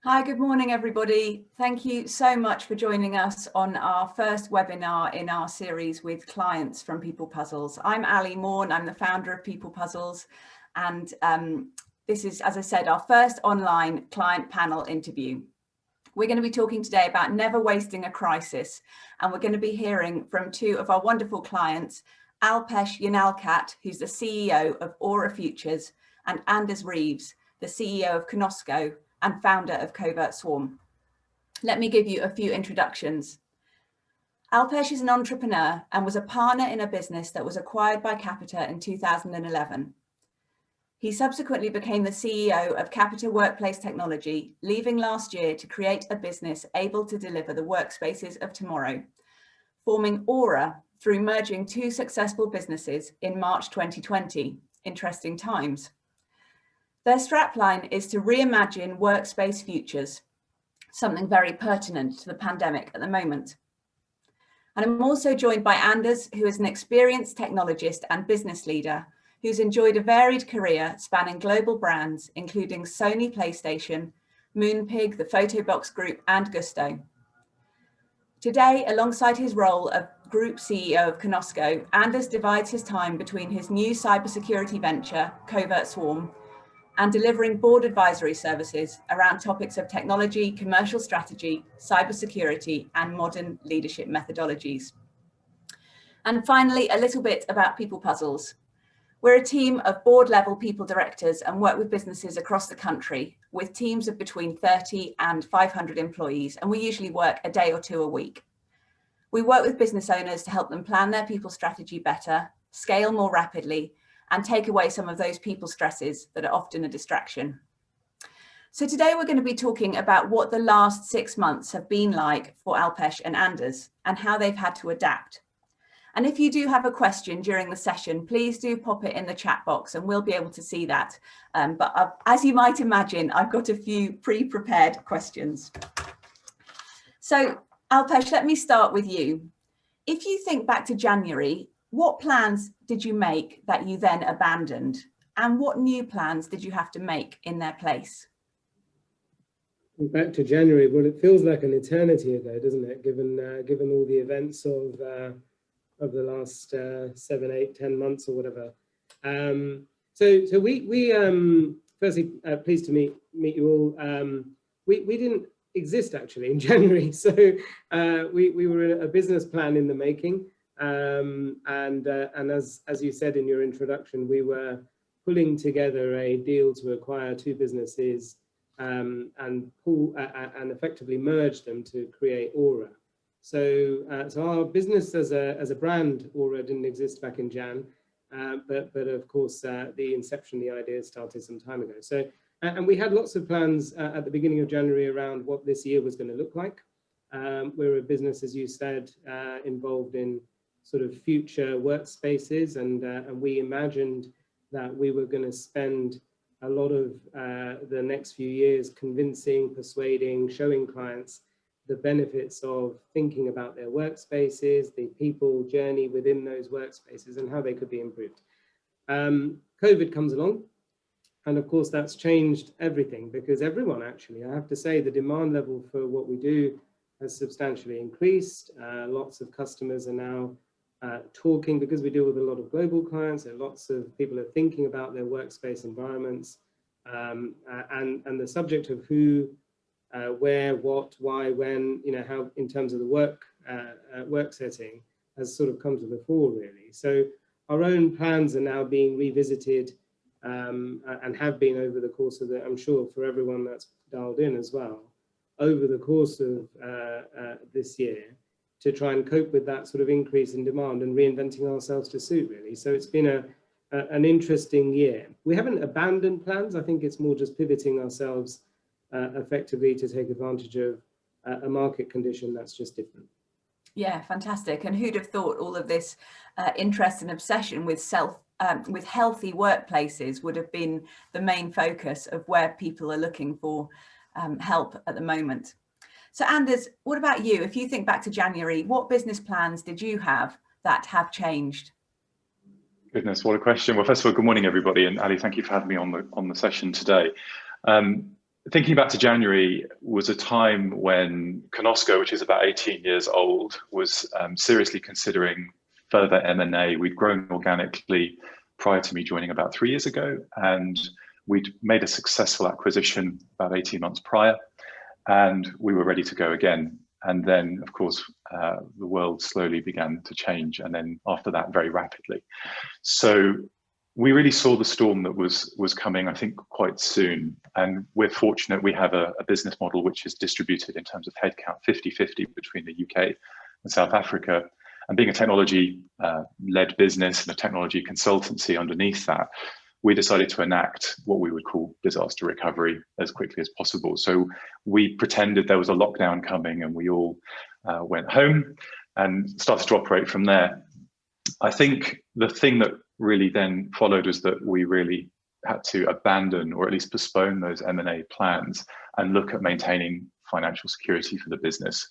Hi, good morning, everybody. Thank you so much for joining us on our first webinar in our series with clients from People Puzzles. I'm Ali Morn, I'm the founder of People Puzzles, and this is, as I said, our first online client panel interview. We're going to be talking today about never wasting a crisis, and we're going to be hearing from two of our wonderful clients, Alpesh Unalkat, who's the CEO of Aura Futures, and Anders Reeves, the CEO of Conosco and founder of Covert Swarm. Let me give you a few introductions. Alpesh is an entrepreneur and was a partner in a business that was acquired by Capita in 2011. He subsequently became the CEO of Capita Workplace Technology, leaving last year to create a business able to deliver the workspaces of tomorrow, forming Aura through merging two successful businesses in March 2020. Interesting times. Their strapline is to reimagine workspace futures, something very pertinent to the pandemic at the moment. And I'm also joined by Anders, who is an experienced technologist and business leader who's enjoyed a varied career spanning global brands, including Sony PlayStation, Moonpig, the Photobox Group, and Gusto. Today, alongside his role of Group CEO of Conosco, Anders divides his time between his new cybersecurity venture, Covert Swarm, and delivering board advisory services around topics of technology, commercial strategy, cybersecurity, and modern leadership methodologies. And finally, a little bit about People Puzzles. We're a team of board-level people directors and work with businesses across the country with teams of between 30 and 500 employees, and we usually work a day or two a week. We work with business owners to help them plan their people strategy better, scale more rapidly, and take away some of those people stresses that are often a distraction. So today we're going to be talking about what the last 6 months have been like for Alpesh and Anders and how they've had to adapt. And if you do have a question during the session, please do pop it in the chat box and we'll be able to see that. As you might imagine, I've got a few pre-prepared questions. So Alpesh, let me start with you. If you think back to January, what plans did you make that you then abandoned? And what new plans did you have to make in their place? Back to January, well, it feels like an eternity ago, doesn't it? Given all the events of the last 7, 8, 10 months or whatever. So we firstly pleased to meet you all. We didn't exist actually in January, so we were a business plan in the making. And as you said in your introduction, we were pulling together a deal to acquire two businesses and effectively merge them to create Aura. So our business as a brand, Aura, didn't exist back in Jan, but of course the inception, the idea started some time ago. So and we had lots of plans at the beginning of January around what this year was going to look like. We're a business, as you said, involved in sort of future workspaces, and we imagined that we were going to spend a lot of the next few years convincing, persuading, showing clients the benefits of thinking about their workspaces, the people journey within those workspaces and how they could be improved. COVID comes along, and of course that's changed everything, because everyone actually, I have to say, the demand level for what we do has substantially increased. Lots of customers are now talking, because we deal with a lot of global clients, and lots of people are thinking about their workspace environments, and the subject of who, where, what, why, when, how in terms of the work setting has sort of come to the fore really. So our own plans are now being revisited and have been over the course of I'm sure for everyone that's dialed in as well, over the course of this year, to try and cope with that sort of increase in demand and reinventing ourselves to suit really. So it's been an interesting year. We haven't abandoned plans. I think it's more just pivoting ourselves effectively to take advantage of a market condition that's just different. Yeah, fantastic. And who'd have thought all of this interest and obsession with healthy workplaces would have been the main focus of where people are looking for help at the moment. So Anders, what about you? If you think back to January, what business plans did you have that have changed? Goodness, what a question. Well, first of all, good morning, everybody. And Ali, thank you for having me on the session today. thinking back to January was a time when Conosco, which is about 18 years old, was seriously considering further M&A. We'd grown organically prior to me joining about 3 years ago, and we'd made a successful acquisition about 18 months prior, and we were ready to go again. And then, of course, the world slowly began to change, and then after that, very rapidly. So we really saw the storm that was coming, I think, quite soon. And we're fortunate we have a business model which is distributed in terms of headcount 50-50 between the UK and South Africa. And being a technology-led business and a technology consultancy underneath that, we decided to enact what we would call disaster recovery as quickly as possible. So we pretended there was a lockdown coming, and we all went home and started to operate from there. I think the thing that really then followed was that we really had to abandon, or at least postpone, those M&A plans and look at maintaining financial security for the business.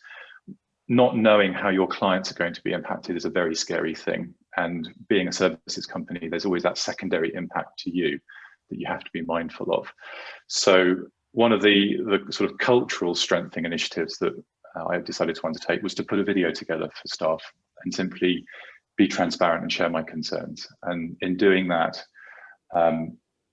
Not knowing how your clients are going to be impacted is a very scary thing. And being a services company, there's always that secondary impact to you that you have to be mindful of. So one of the sort of cultural strengthening initiatives that I decided to undertake was to put a video together for staff and simply be transparent and share my concerns. And in doing that,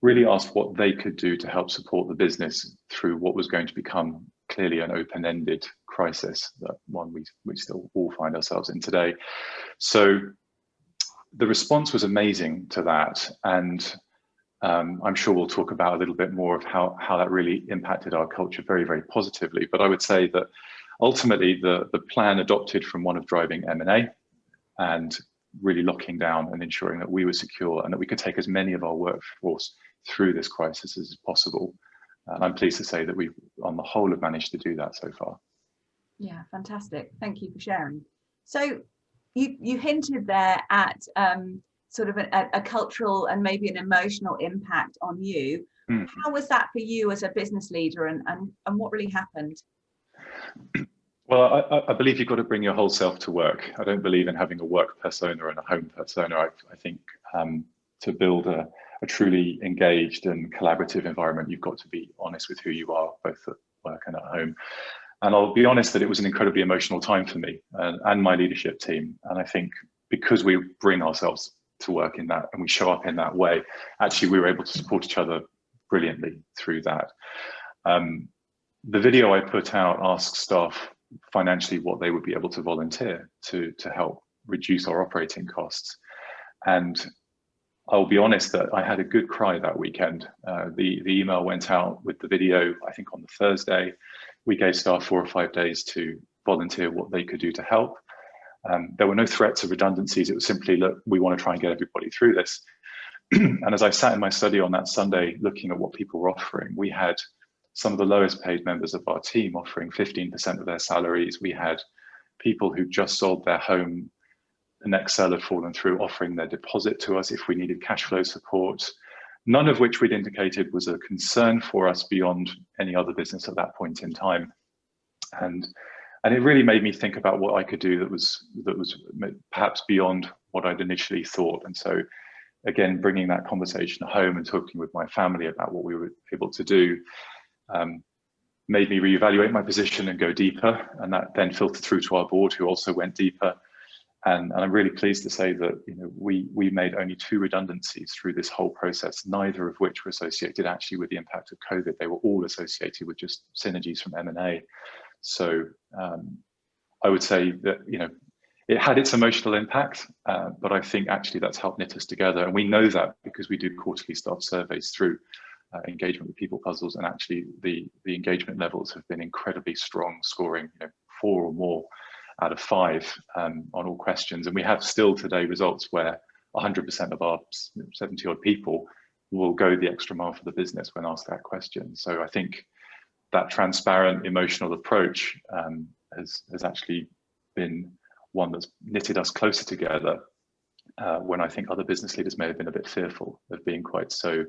really ask what they could do to help support the business through what was going to become clearly an open-ended crisis, that one we still all find ourselves in today. So the response was amazing to that. And I'm sure we'll talk about a little bit more of how that really impacted our culture very, very positively. But I would say that ultimately the plan adopted from one of driving M&A and really locking down and ensuring that we were secure and that we could take as many of our workforce through this crisis as possible. And I'm pleased to say that we've, on the whole, have managed to do that so far. Yeah, fantastic. Thank you for sharing. So you hinted there at sort of a cultural and maybe an emotional impact on you. How was that for you as a business leader, and what really happened? Well, I believe you've got to bring your whole self to work. I don't believe in having a work persona and a home persona. I think to build a truly engaged and collaborative environment, you've got to be honest with who you are, both at work and at home. And I'll be honest that it was an incredibly emotional time for me and my leadership team. And I think because we bring ourselves to work in that and we show up in that way, actually we were able to support each other brilliantly through that. The video I put out asks staff financially what they would be able to volunteer to help reduce our operating costs. And I'll be honest that I had a good cry that weekend. The email went out with the video, I think on the Thursday. We gave staff 4 or 5 days to volunteer what they could do to help. There were no threats of redundancies. It was simply, look, we want to try and get everybody through this. And as I sat in my study on that Sunday, looking at what people were offering, we had some of the lowest paid members of our team offering 15% of their salaries. We had people who just sold their home, the next sale had fallen through, offering their deposit to us if we needed cash flow support, none of which we'd indicated was a concern for us beyond any other business at that point in time. And it really made me think about what I could do that was perhaps beyond what I'd initially thought. And so again, bringing that conversation home and talking with my family about what we were able to do made me reevaluate my position and go deeper. And that then filtered through to our board, who also went deeper. And I'm really pleased to say that we made only 2 redundancies through this whole process, neither of which were associated actually with the impact of COVID. They were all associated with just synergies from M&A. So I would say that it had its emotional impact, but I think actually that's helped knit us together. And we know that because we do quarterly staff surveys through engagement with People Puzzles, and actually the engagement levels have been incredibly strong, scoring 4 or more out of 5 on all questions. And we have still today results where 100% of our 70 odd people will go the extra mile for the business when asked that question. So I think that transparent emotional approach has actually been one that's knitted us closer together when I think other business leaders may have been a bit fearful of being quite so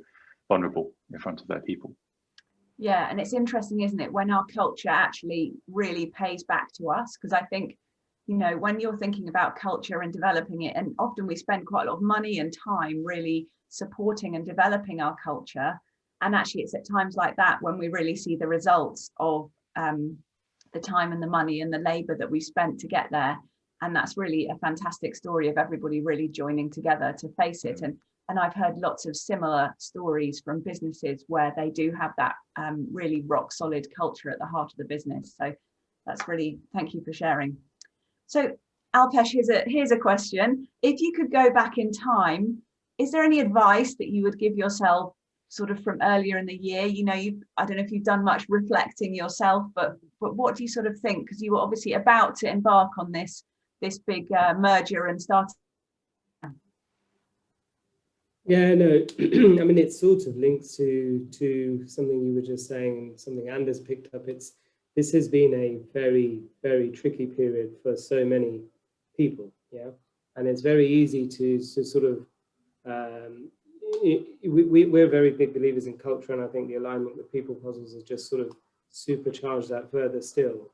vulnerable in front of their people. Yeah, and it's interesting, isn't it, when our culture actually really pays back to us? Because I think, when you're thinking about culture and developing it, and often we spend quite a lot of money and time really supporting and developing our culture, And actually it's at times like that when we really see the results of the time and the money and the labor that we spent to get there. And that's really a fantastic story of everybody really joining together to face it. And I've heard lots of similar stories from businesses where they do have that really rock solid culture at the heart of the business. So that's really, thank you for sharing. So Alpesh, here's a question. If you could go back in time, is there any advice that you would give yourself sort of from earlier in the year? You know, I don't know if you've done much reflecting yourself, but what do you sort of think? Because you were obviously about to embark on this big merger and start. Yeah, no, I mean, it sort of links to something you were just saying, something Anders picked up. This has been a very, very tricky period for so many people, yeah, and it's very easy to sort of we're very big believers in culture, and I think the alignment with people puzzles has just sort of supercharged that further still.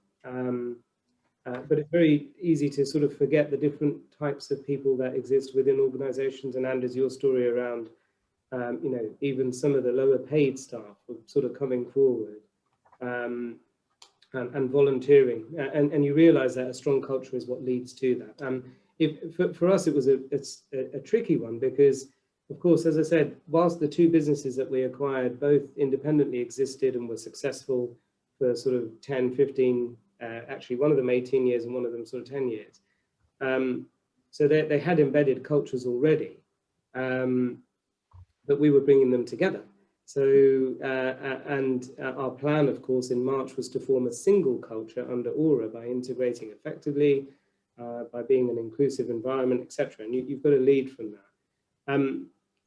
But it's very easy to sort of forget the different types of people that exist within organizations. And Anders, your story around, you know, even some of the lower paid staff sort of coming forward and volunteering. And you realize that a strong culture is what leads to that. For us, it's a tricky one because, of course, as I said, whilst the two businesses that we acquired both independently existed and were successful for sort of 10, 15, actually one of them 18 years and one of them sort of 10 years. So they had embedded cultures already, but we were bringing them together. So, and our plan, of course, in March was to form a single culture under Aura by integrating effectively, by being an inclusive environment, etc. And you've got to lead from that.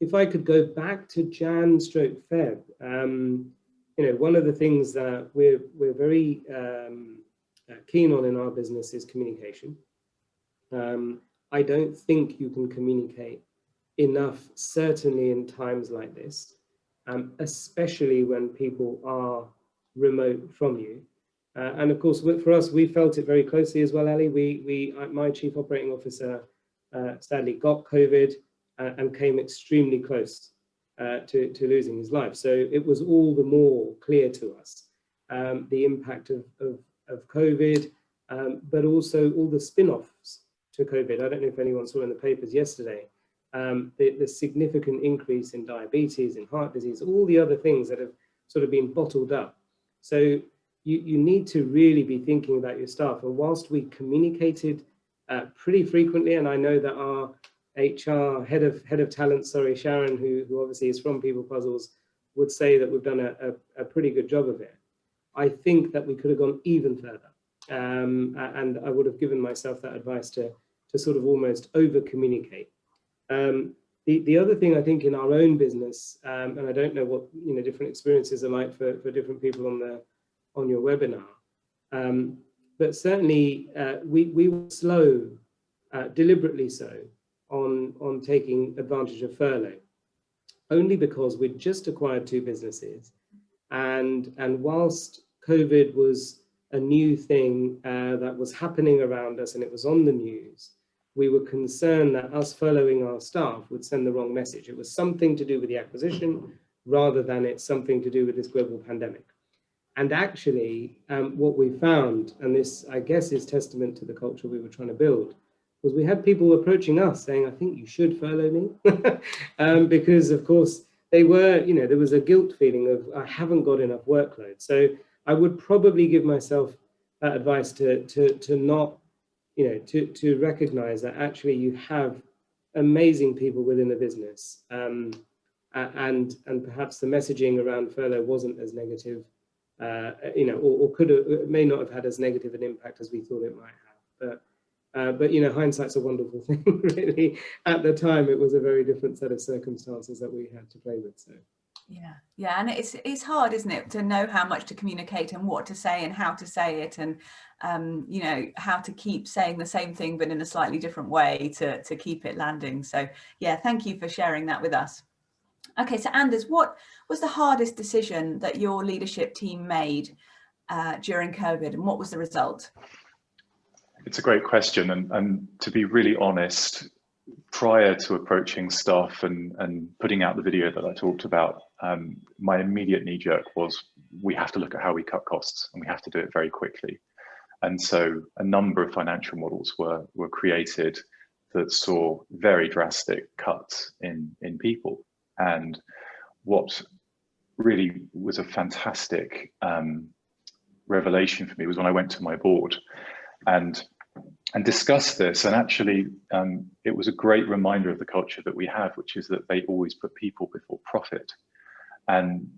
If I could go back to Jan/Feb, you know, one of the things that we're very keen on in our business is communication. I don't think you can communicate enough, certainly in times like this, especially when people are remote from you. And of course, for us, we felt it very closely as well, Ali. My chief operating officer sadly got COVID and came extremely close to losing his life. So it was all the more clear to us the impact of COVID, but also all the spin-offs to COVID. I don't know if anyone saw in the papers yesterday, the significant increase in diabetes, in heart disease, all the other things that have sort of been bottled up. So you need to really be thinking about your staff. And whilst we communicated pretty frequently, and I know that our HR head of talent, sorry, Sharon, who obviously is from People Puzzles, would say that we've done a pretty good job of it. I think that we could have gone even further. And I would have given myself that advice to sort of almost over communicate. The other thing I think in our own business, and I don't know what different experiences are like for different people on your webinar, but certainly we were slow, deliberately so, on taking advantage of furlough, only because we'd just acquired two businesses, and whilst COVID was a new thing that was happening around us and it was on the news, we were concerned that us furloughing our staff would send the wrong message. It was something to do with the acquisition rather than it's something to do with this global pandemic. And actually, what we found, and this I guess is testament to the culture we were trying to build, was we had people approaching us saying, I think you should furlough me, because of course they were, there was a guilt feeling of, I haven't got enough workload. So I would probably give myself that advice to not, to recognize that actually you have amazing people within the business, and perhaps the messaging around furlough wasn't as negative, or may not have had as negative an impact as we thought it might have. But hindsight's a wonderful thing, really. At the time, it was a very different set of circumstances that we had to play with. So. Yeah, and it's hard, isn't it, to know how much to communicate and what to say and how to say it, and how to keep saying the same thing but in a slightly different way to keep it landing. So yeah, thank you for sharing that with us. Okay, so Anders, what was the hardest decision that your leadership team made during COVID, and what was the result? It's a great question, and to be really honest, prior to approaching staff and putting out the video that I talked about, my immediate knee jerk was, we have to look at how we cut costs, and we have to do it very quickly. And so a number of financial models were created that saw very drastic cuts in people. And what really was a fantastic revelation for me was when I went to my board and discussed this. And actually, it was a great reminder of the culture that we have, which is that they always put people before profit. And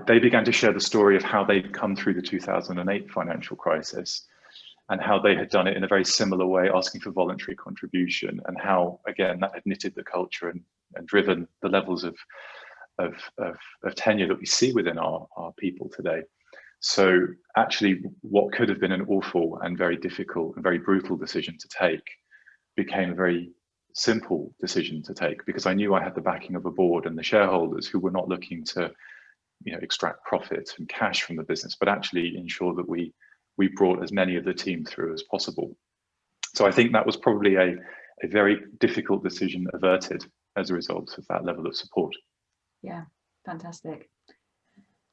they began to share the story of how they'd come through the 2008 financial crisis and how they had done it in a very similar way, asking for voluntary contribution, and how, again, that had knitted the culture and driven the levels of tenure that we see within our people today. So actually, what could have been an awful and very difficult and very brutal decision to take became a very simple decision to take, because I knew I had the backing of a board and the shareholders who were not looking to, extract profit and cash from the business, but actually ensure that we brought as many of the team through as possible. So I think that was probably a very difficult decision averted as a result of that level of support. Yeah, fantastic.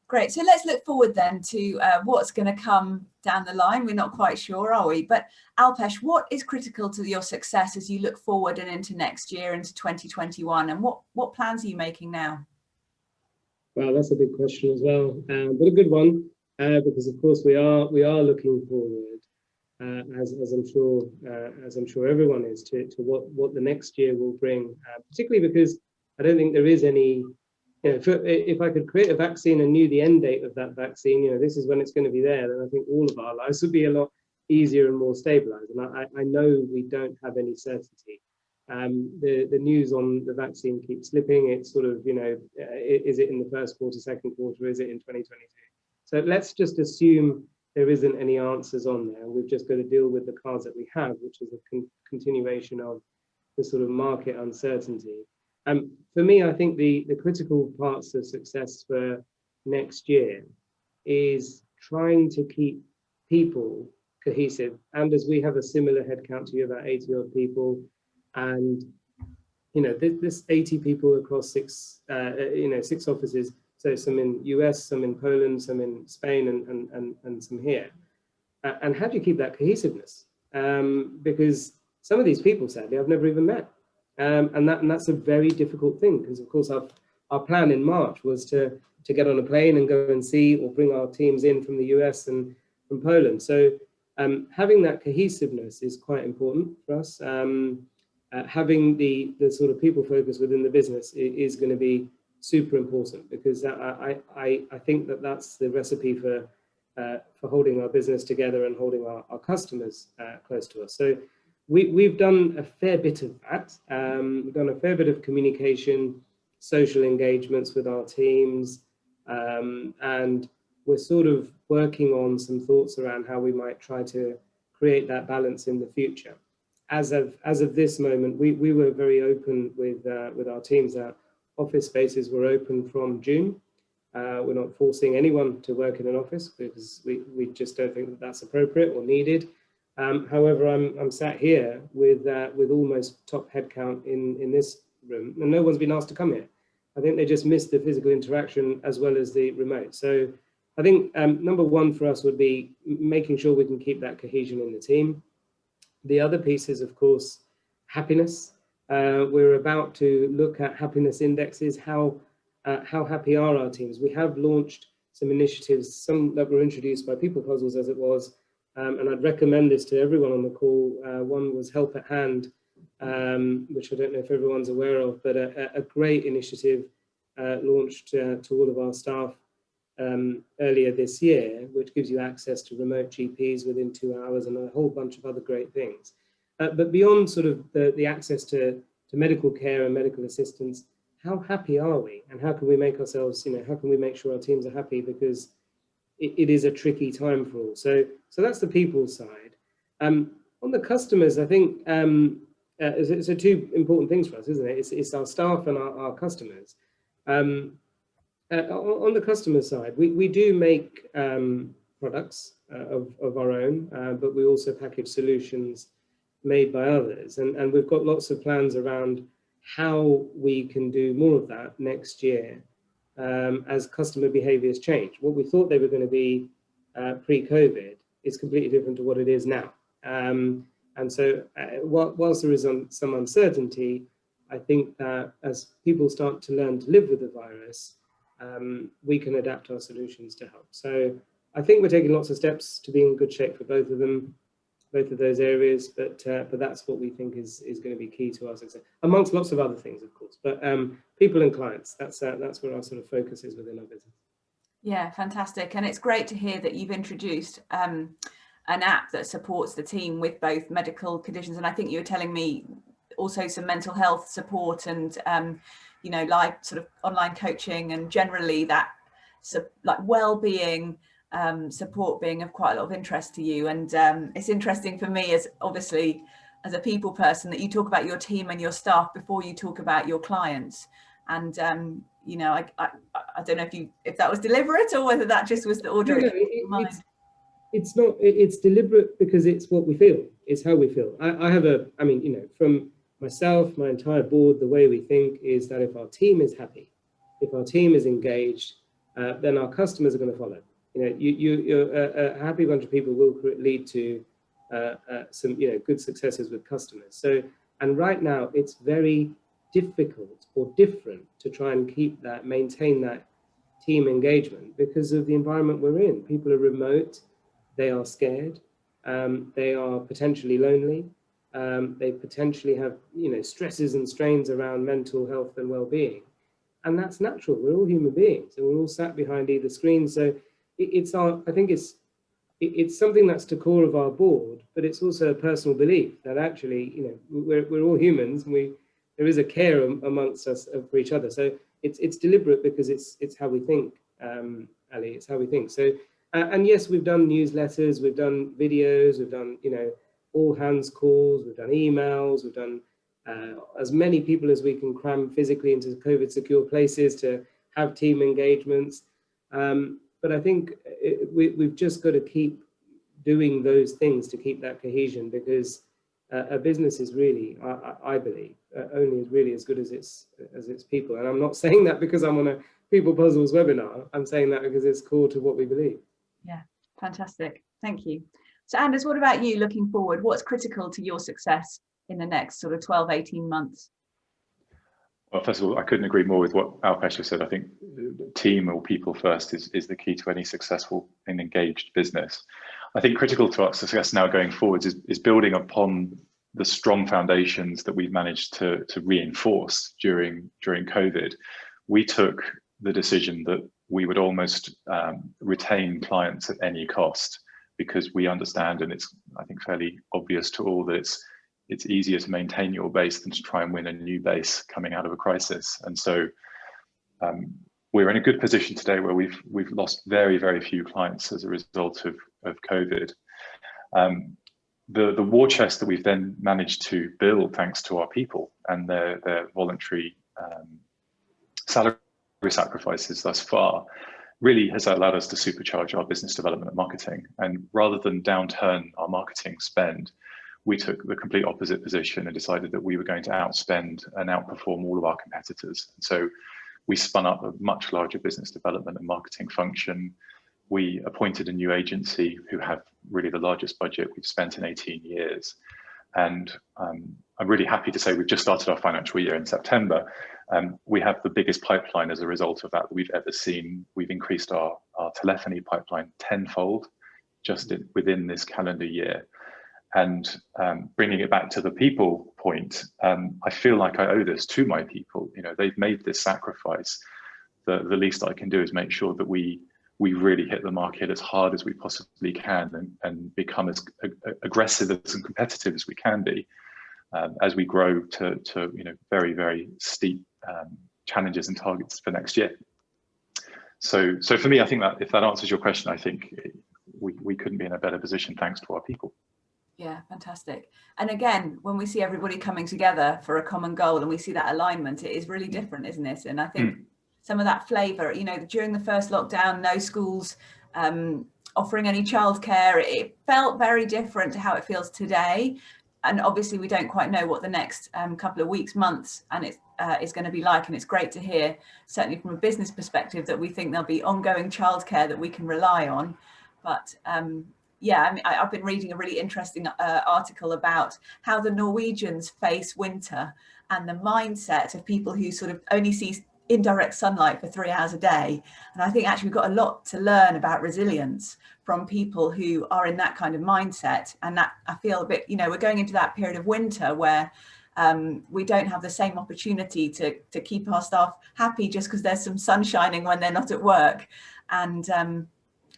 Great. So let's look forward then to what's going to come down the line. We're not quite sure, are we? But Alpesh, what is critical to your success as you look forward and into next year, into 2021? And what plans are you making now? Well, that's a big question as well, but a good one, because of course we are looking forward, as I'm sure everyone is, to what the next year will bring, particularly because I don't think there is any. If I could create a vaccine and knew the end date of that vaccine, this is when it's going to be there, then I think all of our lives would be a lot easier and more stabilized. And I know we don't have any certainty. The news on the vaccine keeps slipping. It's sort of, is it in the first quarter, second quarter, is it in 2022? So let's just assume there isn't any answers on there. We've just got to deal with the cards that we have, which is a continuation of the sort of market uncertainty. For me, I think the critical parts of success for next year is trying to keep people cohesive. And as we have a similar headcount to you, about 80 odd people, and this 80 people across six offices. So some in US, some in Poland, some in Spain, and some here. And how do you keep that cohesiveness? Because some of these people, sadly, I've never even met. And that's a very difficult thing, because of course our plan in March was to get on a plane and go and see, or bring our teams in from the US and from Poland. So having that cohesiveness is quite important for us. Having the sort of people focus within the business is going to be super important, because I think that's the recipe for holding our business together and holding our customers close to us. So we've done a fair bit of that. We've done a fair bit of communication, social engagements with our teams, and we're sort of working on some thoughts around how we might try to create that balance in the future. As of this moment, we were very open with our teams that office spaces were open from June. We're not forcing anyone to work in an office, because we just don't think that that's appropriate or needed. However, I'm sat here with almost top headcount in this room, and no one's been asked to come here. I think they just missed the physical interaction as well as the remote. So I think number one for us would be making sure we can keep that cohesion in the team. The other piece is, of course, happiness. We're about to look at happiness indexes. How happy are our teams? We have launched some initiatives, some that were introduced by People Puzzles as it was, and I'd recommend this to everyone on the call. One was Help at Hand, which I don't know if everyone's aware of, but a great initiative launched to all of our staff earlier this year, which gives you access to remote GPs within 2 hours and a whole bunch of other great things. But beyond sort of the access to medical care and medical assistance, how happy are we? And how can we make ourselves, how can we make sure our teams are happy? Because it is a tricky time for all. So that's the people side. On the customers, I think so two important things for us, isn't it? It's our staff and our customers. On the customer side, we do make products of our own, but we also package solutions made by others. And we've got lots of plans around how we can do more of that next year, as customer behaviors change. What we thought they were going to be pre-COVID is completely different to what it is now. And so whilst there is some uncertainty, I think that as people start to learn to live with the virus, we can adapt our solutions to help. So I think we're taking lots of steps to be in good shape for both of them, both of those areas, but that's what we think is going to be key to our success, amongst lots of other things, of course. But people and clients, that's where our sort of focus is within our business. Yeah, fantastic. And it's great to hear that you've introduced an app that supports the team with both medical conditions. And I think you were telling me also some mental health support and, you know, live sort of online coaching and generally that like well-being support being of quite a lot of interest to you. And it's interesting for me as obviously as a people person that you talk about your team and your staff before you talk about your clients. And you know, I don't know if that was deliberate or whether that just was the order. No, it's not. It's deliberate because it's what we feel. It's how we feel. I mean, you know, from myself, my entire board, the way we think is that if our team is happy, if our team is engaged, then our customers are going to follow. You know, you're a happy bunch of people will lead to some, you know, good successes with customers. So, and right now it's very difficult or different to try and keep that, maintain that team engagement because of the environment we're in. People are remote, they are scared, they are potentially lonely, they potentially have, you know, stresses and strains around mental health and well-being. And that's natural. We're all human beings and we're all sat behind either screen. So I think it's something that's the core of our board, but it's also a personal belief that actually, you know, we're all humans and there is a care amongst us for each other. So it's deliberate because it's how we think, Ali, it's how we think. So, and yes, we've done newsletters, we've done videos, we've done, you know, all hands calls, we've done emails, we've done as many people as we can cram physically into COVID secure places to have team engagements. But I think we've just got to keep doing those things to keep that cohesion because a business is really, I believe, only really as good as its people. And I'm not saying that because I'm on a People Puzzles webinar. I'm saying that because it's core to what we believe. Yeah, fantastic. Thank you. So Anders, what about you looking forward? What's critical to your success in the next sort of 12, 18 months? Well, first of all, I couldn't agree more with what Alpesh has said. I think team or people first is the key to any successful and engaged business. I think critical to our success now going forwards is building upon the strong foundations that we've managed to reinforce during COVID. We took the decision that we would almost retain clients at any cost because we understand, and it's, I think, fairly obvious to all that it's easier to maintain your base than to try and win a new base coming out of a crisis. And so we're in a good position today where we've lost very, very few clients as a result of COVID. The war chest that we've then managed to build thanks to our people and their voluntary salary sacrifices thus far really has allowed us to supercharge our business development and marketing. And rather than downturn our marketing spend, we took the complete opposite position and decided that we were going to outspend and outperform all of our competitors. So we spun up a much larger business development and marketing function. We appointed a new agency who have really the largest budget we've spent in 18 years. And I'm really happy to say we've just started our financial year in September. We have the biggest pipeline as a result of that we've ever seen. We've increased our telephony pipeline tenfold just within this calendar year. And bringing it back to the people point, I feel like I owe this to my people. You know, they've made this sacrifice. The least I can do is make sure that we really hit the market as hard as we possibly can and become as aggressive and competitive as we can be as we grow to you know, very, very steep challenges and targets for next year. So for me, I think that if that answers your question, I think we couldn't be in a better position thanks to our people. Yeah, fantastic. And again, when we see everybody coming together for a common goal and we see that alignment, it is really different, isn't it? And I think some of that flavour, you know, during the first lockdown, no schools offering any childcare, it felt very different to how it feels today. and obviously we don't quite know what the next couple of weeks, months, and it is going to be like. And it's great to hear, certainly from a business perspective, that we think there'll be ongoing childcare that we can rely on. But yeah, I mean, I've been reading a really interesting article about how the Norwegians face winter and the mindset of people who sort of only see indirect sunlight for 3 hours a day. And I think actually we've got a lot to learn about resilience from people who are in that kind of mindset. And that, I feel a bit, you know, we're going into that period of winter where we don't have the same opportunity to keep our staff happy just because there's some sun shining when they're not at work. And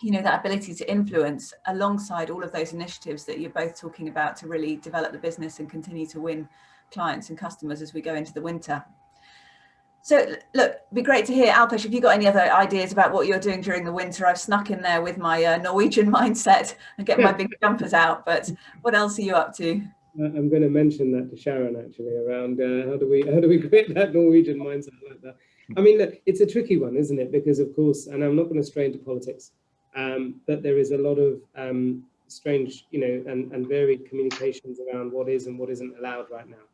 you know, that ability to influence alongside all of those initiatives that you're both talking about to really develop the business and continue to win clients and customers as we go into the winter. So look, it'd be great to hear, Alpesh, have you got any other ideas about what you're doing during the winter? I've snuck in there with my Norwegian mindset and get my big jumpers out, but what else are you up to? I'm going to mention that to Sharon actually around how do we create that Norwegian mindset like that. I mean, look, it's a tricky one, isn't it? Because of course, and I'm not going to stray into politics, but there is a lot of strange, you know, and varied communications around what is and what isn't allowed right now.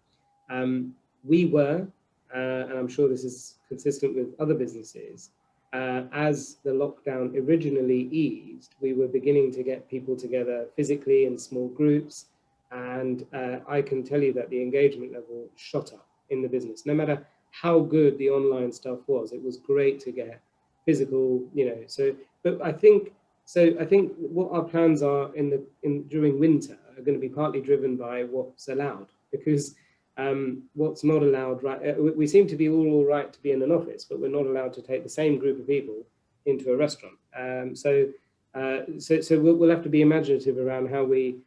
We were, and I'm sure this is consistent with other businesses, as the lockdown originally eased, we were beginning to get people together physically in small groups. And I can tell you that the engagement level shot up in the business. No matter how good the online stuff was, it was great to get physical, you know. So, but I think what our plans are during winter are going to be partly driven by what's allowed, because what's not allowed, right? We seem to be all right to be in an office, but we're not allowed to take the same group of people into a restaurant. So we'll have to be imaginative around how we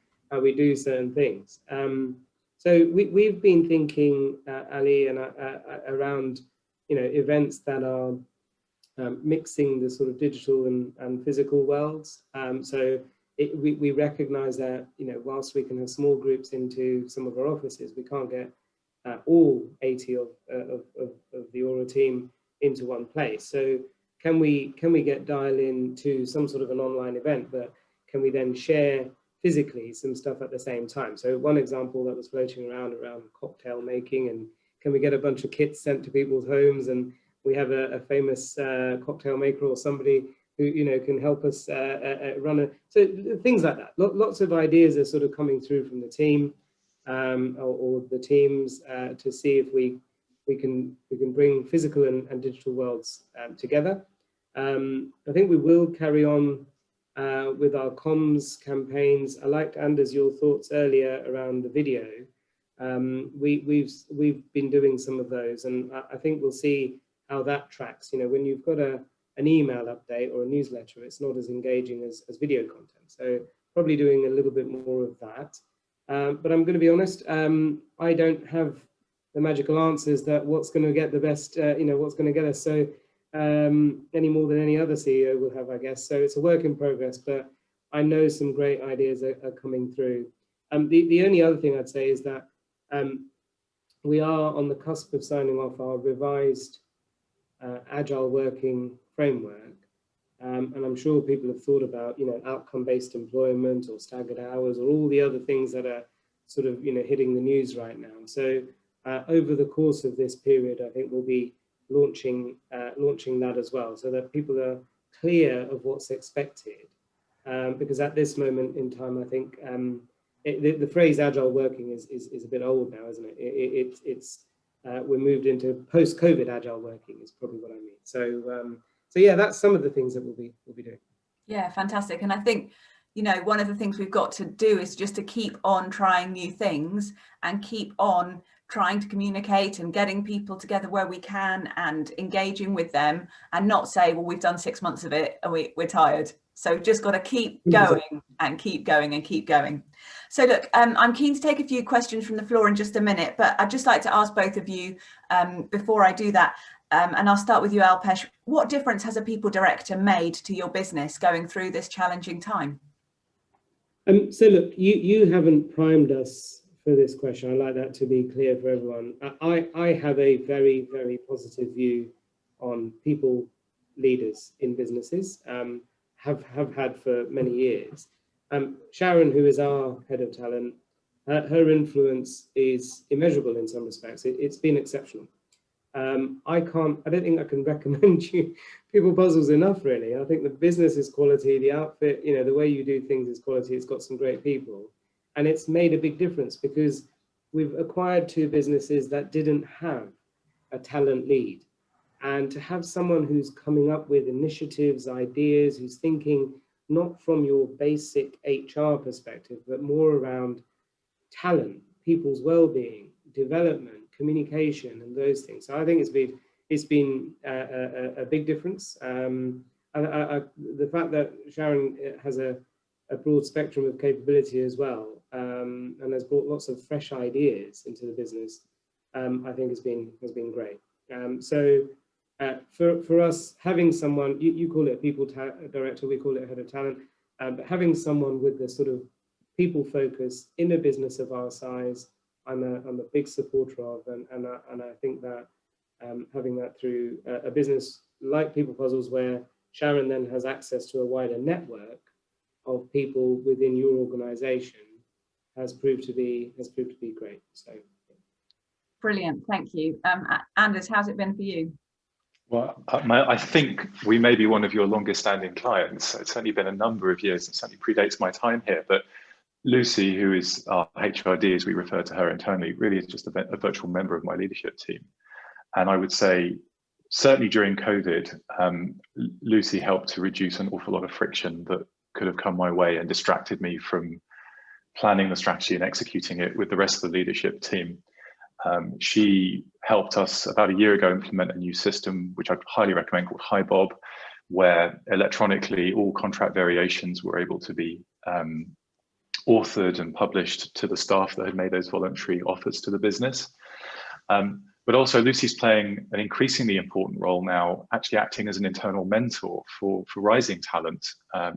do certain things. So we've been thinking, Ali, and around, you know, events that are mixing the sort of digital and physical worlds. So we recognize that, you know, whilst we can have small groups into some of our offices, we can't get all 80 of the Aura team into one place. So can we get dial in to some sort of an online event, but can we then share physically some stuff at the same time? So one example that was floating around cocktail making, and can we get a bunch of kits sent to people's homes, and we have a famous cocktail maker or somebody who, you know, can help us run so things like that. Lots of ideas are sort of coming through from the team or the teams to see if we can bring physical and digital worlds together. I think we will carry on with our comms campaigns. I liked, Anders, your thoughts earlier around the video. We've been doing some of those, and I think we'll see how that tracks. You know, when you've got an email update or a newsletter, it's not as engaging as video content. So probably doing a little bit more of that. But I'm going to be honest, I don't have the magical answers that what's going to get the best, you know, what's going to get us. So any more than any other CEO will have, I guess. So it's a work in progress, but I know some great ideas are coming through. The only other thing I'd say is that we are on the cusp of signing off our revised agile working framework. And I'm sure people have thought about, you know, outcome-based employment or staggered hours or all the other things that are sort of, you know, hitting the news right now. So over the course of this period, I think we'll be launching that as well, so that people are clear of what's expected. Because at this moment in time, I think the phrase agile working is a bit old now, isn't it? We're moved into post-COVID agile working is probably what I mean. So yeah, that's some of the things that we'll be doing. Yeah, fantastic. And I think, you know, one of the things we've got to do is just to keep on trying new things and keep on trying to communicate and getting people together where we can and engaging with them, and not say, well, we've done 6 months of it and we're tired. So just got to keep going and keep going and keep going. So look, I'm keen to take a few questions from the floor in just a minute, but I'd just like to ask both of you before I do that, and I'll start with you, Alpesh. What difference has a people director made to your business going through this challenging time? So look, you haven't primed us for this question. I like that to be clear for everyone. I have a very, very positive view on people leaders in businesses, have had for many years. Sharon, who is our head of talent, her influence is immeasurable in some respects. It's been exceptional. I don't think I can recommend you People Puzzles enough, really. I think the business is quality, the outfit, you know, the way you do things is quality. It's got some great people, and it's made a big difference because we've acquired two businesses that didn't have a talent lead. And to have someone who's coming up with initiatives, ideas, who's thinking not from your basic HR perspective, but more around talent, people's well-being, development, communication, and those things. So I think it's been a big difference. The fact that Sharon has a broad spectrum of capability as well, and has brought lots of fresh ideas into the business, I think has been great. For us, having someone, you call it a people director, we call it head of talent, but having someone with the sort of people focus in a business of our size, I'm a big supporter of, and I think that having that through a business like People Puzzles, where Sharon then has access to a wider network of people within your organisation, has proved to be great. So, brilliant, thank you. Anders, how's it been for you? Well, I think we may be one of your longest standing clients. It's only been a number of years, and certainly predates my time here, but Lucy, who is our HRD, as we refer to her internally, really is just a virtual member of my leadership team. And I would say, certainly during COVID, Lucy helped to reduce an awful lot of friction that could have come my way and distracted me from planning the strategy and executing it with the rest of the leadership team. She helped us about a year ago implement a new system, which I'd highly recommend, called HiBob, where electronically all contract variations were able to be authored and published to the staff that had made those voluntary offers to the business. But also Lucy's playing an increasingly important role now, actually acting as an internal mentor for rising talent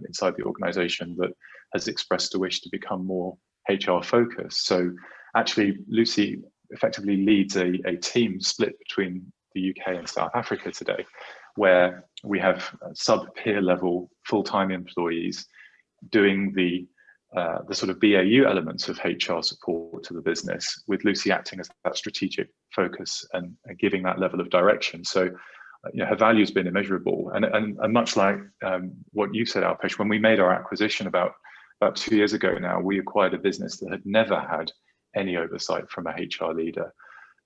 inside the organization that has expressed a wish to become more HR focused. So actually Lucy effectively leads a team split between the UK and South Africa today, where we have sub-peer level full-time employees doing the sort of BAU elements of HR support to the business, with Lucy acting as that strategic focus and giving that level of direction. So, you know, her value has been immeasurable, and much like what you said, Alpesh, when we made our acquisition about 2 years ago now, we acquired a business that had never had any oversight from a HR leader,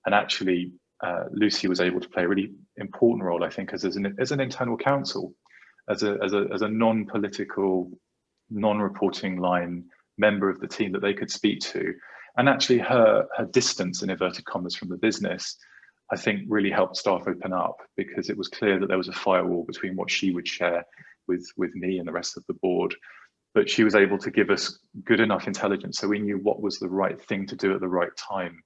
and actually Lucy was able to play a really important role, I think, as an internal counsel, as a non-political, non-reporting line member of the team that they could speak to. And actually her distance, in inverted commas, from the business, I think really helped staff open up, because it was clear that there was a firewall between what she would share with me and the rest of the board. But she was able to give us good enough intelligence so we knew what was the right thing to do at the right time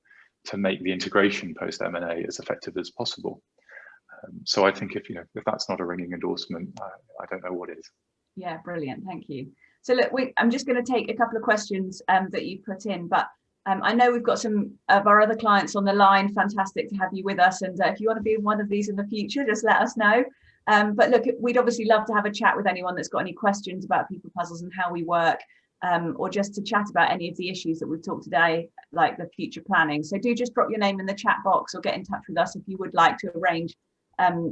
to make the integration post M&A as effective as possible. So I think if that's not a ringing endorsement, I don't know what is. Yeah, brilliant, thank you. So look, I'm just going to take a couple of questions that you put in, but I know we've got some of our other clients on the line. Fantastic to have you with us, and if you want to be in one of these in the future, just let us know. But look, we'd obviously love to have a chat with anyone that's got any questions about People Puzzles and how we work, or just to chat about any of the issues that we've talked today, like the future planning. So do just drop your name in the chat box or get in touch with us if you would like to arrange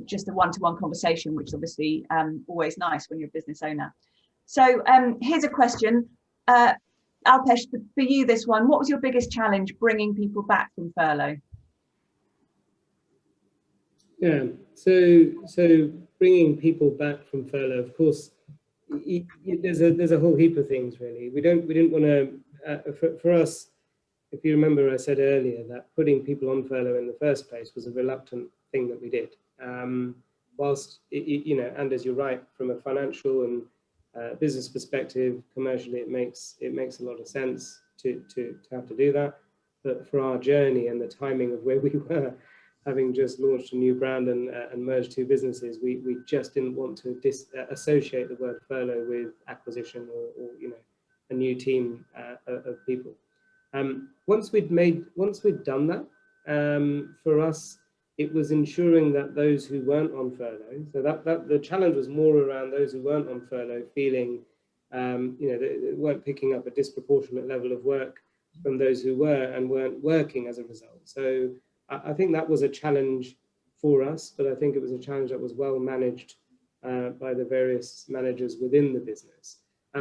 just a one-to-one conversation, which is obviously always nice when you're a business owner. So here's a question. Alpesh, for you this one, what was your biggest challenge bringing people back from furlough? Yeah, so bringing people back from furlough, of course, there's a whole heap of things really. We didn't want to, for us, if you remember, I said earlier that putting people on furlough in the first place was a reluctant thing that we did. Whilst, and as you're right, from a financial and business perspective, commercially, it makes a lot of sense to have to do that. But for our journey and the timing of where we were, having just launched a new brand and merged two businesses, we just didn't want to associate the word furlough with acquisition or a new team of people. Once we'd done that, for us, it was ensuring that those who weren't on furlough, so that the challenge was more around those who weren't on furlough feeling, they weren't picking up a disproportionate level of work from those who were and weren't working as a result. So I think that was a challenge for us, but I think it was a challenge that was well managed by the various managers within the business.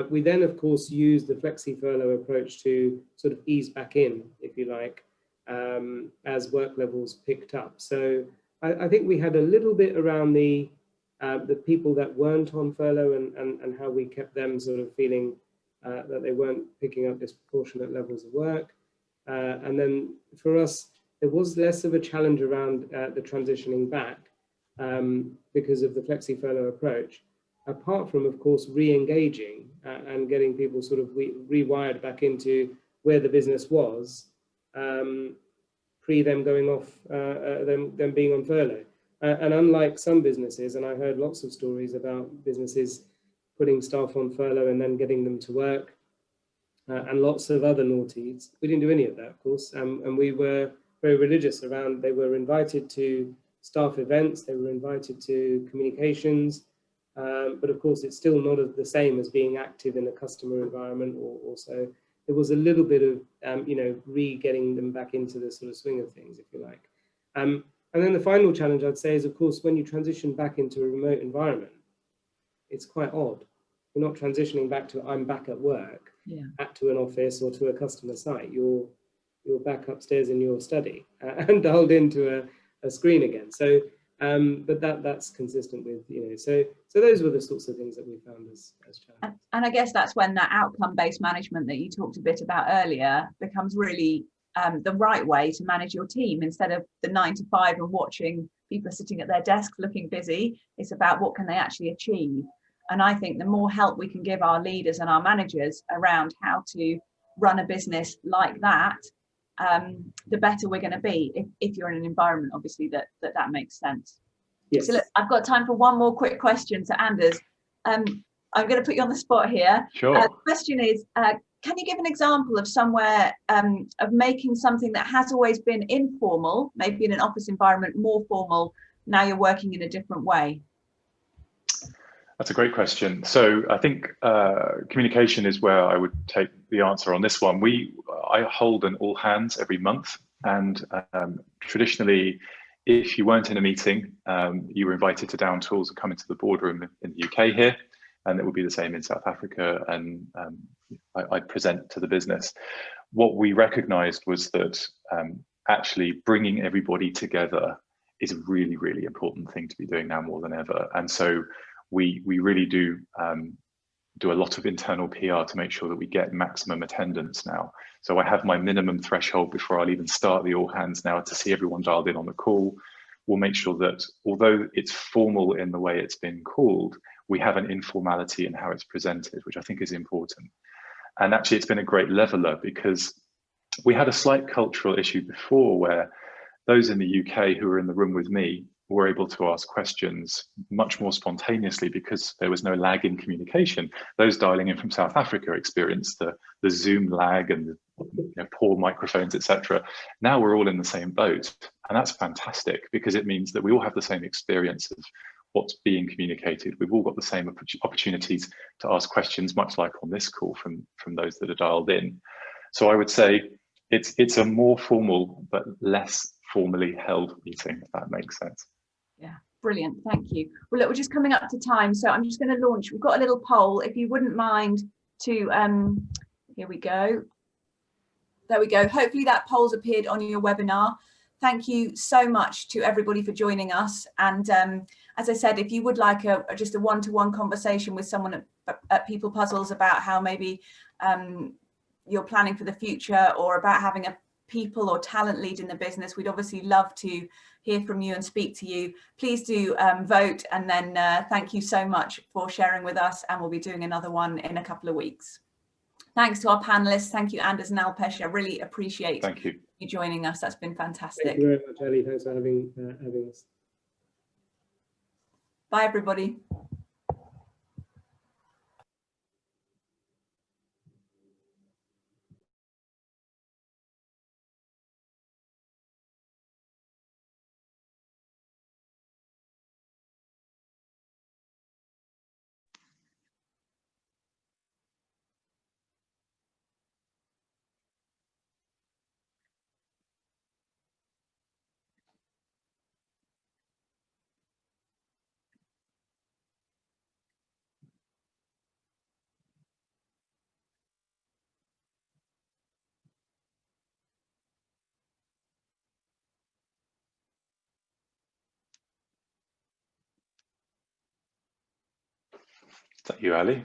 We then, of course, used the flexi furlough approach to sort of ease back in, if you like, as work levels picked up. So I think we had a little bit around the people that weren't on furlough and how we kept them sort of feeling that they weren't picking up disproportionate levels of work. And then for us, there was less of a challenge around the transitioning back because of the flexi furlough approach, apart from, of course, re-engaging and getting people sort of rewired back into where the business was pre them going off, them being on furlough. And unlike some businesses, and I heard lots of stories about businesses putting staff on furlough and then getting them to work, and lots of other naughties, we didn't do any of that, of course. And we were very religious around, they were invited to staff events, they were invited to communications, but of course it's still not the same as being active in a customer environment or so. There was a little bit of, getting them back into the sort of swing of things, if you like. And then the final challenge I'd say is, of course, when you transition back into a remote environment, it's quite odd. You're not transitioning back to, I'm back at work, back to an office or to a customer site. You're back upstairs in your study and dialed into a screen again. So, but that's consistent with, so those were the sorts of things that we found as challenges. And I guess that's when that outcome-based management that you talked a bit about earlier becomes really the right way to manage your team, instead of the 9 to 5 and watching people sitting at their desks looking busy. It's about what can they actually achieve. And I think the more help we can give our leaders and our managers around how to run a business like that, the better we're going to be, if you're in an environment, obviously, that makes sense. Yes. So look, I've got time for one more quick question to Anders. I'm going to put you on the spot here. Sure. The question is, can you give an example of somewhere of making something that has always been informal, maybe in an office environment, more formal, now you're working in a different way? That's a great question. So I think communication is where I would take the answer on this one. I hold an all hands every month, and traditionally, if you weren't in a meeting, you were invited to down tools and come into the boardroom in the UK here, and it would be the same in South Africa, and I'd present to the business. What we recognized was that actually bringing everybody together is a really, really important thing to be doing now more than ever. And so we really do a lot of internal PR to make sure that we get maximum attendance now. So I have my minimum threshold before I'll even start the all hands now to see everyone dialed in on the call. We'll make sure that although it's formal in the way it's been called, we have an informality in how it's presented, which I think is important. And actually it's been a great leveler, because we had a slight cultural issue before where those in the UK who were in the room with me were able to ask questions much more spontaneously because there was no lag in communication. Those dialing in from South Africa experienced the Zoom lag and the poor microphones, etc. Now we're all in the same boat, and that's fantastic, because it means that we all have the same experience of what's being communicated. We've all got the same opportunities to ask questions, much like on this call from those that are dialed in. So I would say it's a more formal but less formally held meeting, if that makes sense. Yeah, brilliant. Thank you. Well, look, we're just coming up to time, so I'm just going to launch. We've got a little poll. If you wouldn't mind to, here we go. There we go. Hopefully that poll's appeared on your webinar. Thank you so much to everybody for joining us. And as I said, if you would like just a one-to-one conversation with someone at People Puzzles about how maybe you're planning for the future, or about having a people or talent lead in the business, we'd obviously love to hear from you and speak to you. Please do vote, and then thank you so much for sharing with us, and we'll be doing another one in a couple of weeks. Thanks to our panelists. Thank you, Anders and Alpesh. I really appreciate you joining us. That's been fantastic. Thank you very much, Ali. Thanks for having us. Bye, everybody. Thank you, Ali.